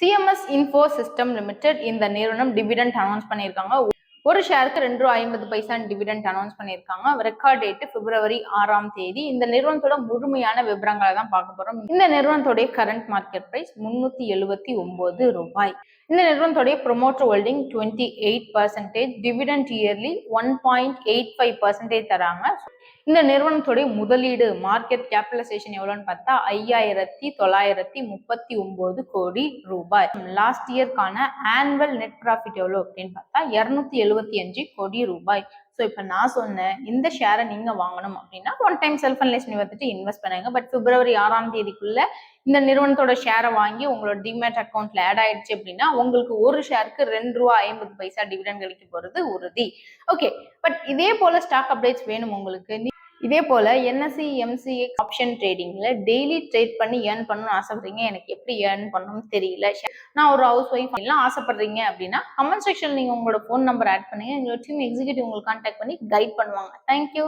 CMS info system limited இந்த நிறுவனம் dividend announce பண்ணியிருக்காங்க. ஒரு ஷேருக்கு ₹2.50 டிவிடெண்ட் அனௌன்ஸ் பண்ணியிருக்காங்க. ரெக்கார்ட் டேட் பிப்ரவரி 6ஆம் தேதி. இந்த நிறுவனத்தோட முழுமையான விவரங்களை தான் பார்க்க போறோம். இந்த நிறுவனத்தோடைய கரண்ட் மார்க்கெட் பிரைஸ் ₹379. இந்த நிறுவனத்தோடைய ப்ரொமோட்டர் ஹோல்டிங் 28%, டிவிடெண்ட் இயர்லி 1.85% தராங்க. இந்த நிறுவனத்துடைய முதலீடு மார்க்கெட் கேபிடலைசேஷன் எவ்வளோன்னு பார்த்தா ₹5,939 கோடி. லாஸ்ட் இயர்க்கான ஆனுவல் நெட் ப்ராஃபிட் எவ்வளோ அப்படின்னு பார்த்தா ₹275 கோடி. ஸோ இப்போ நான் சொன்னேன் இந்த ஷேரை நீங்க வாங்கணும் அப்படின்னா ஒன் டைம் செல்ஃப் அனலைஸ் பண்ணி வந்துட்டு இன்வெஸ்ட் பண்ணுங்க. பட் பிப்ரவரி 6ஆம் தேதிக்குள்ள இந்த நிறுவனத்தோட ஷேரை வாங்கி உங்களோட டிமேட் அக்கௌண்ட்ல ஆட் ஆயிடுச்சு அப்படின்னா உங்களுக்கு ஒரு ஷேருக்கு ₹2.50 டிவிடெண்ட் கிடைக்க போறது உறுதி. ஓகே, பட் இதே போல ஸ்டாக் அப்டேட்ஸ் வேணும் உங்களுக்கு. இதே போல என்எஸ்சி எம்சிஎக்ஸ் ஆப்ஷன் ட்ரேடிங்ல டெய்லி ட்ரேட் பண்ணி ஏர்ன் பண்ணணும்னு ஆசைப்படுறீங்க, எனக்கு எப்படி ஏர்ன் பண்ணணும்னு தெரியல, நான் ஒரு ஹவுஸ் ஒய்ஃப் எல்லாம் ஆசைப்படுறீங்க அப்படின்னா கமெண்ட் செக்ஷன் நீங்க உங்களோட ஃபோன் நம்பர் ஆட் பண்ணுங்க. எங்களோட டீம் எக்ஸிக்யூட்டிவ் உங்களுக்கு கான்டாக்ட் பண்ணி கைட் பண்ணுவாங்க. தேங்க்யூ.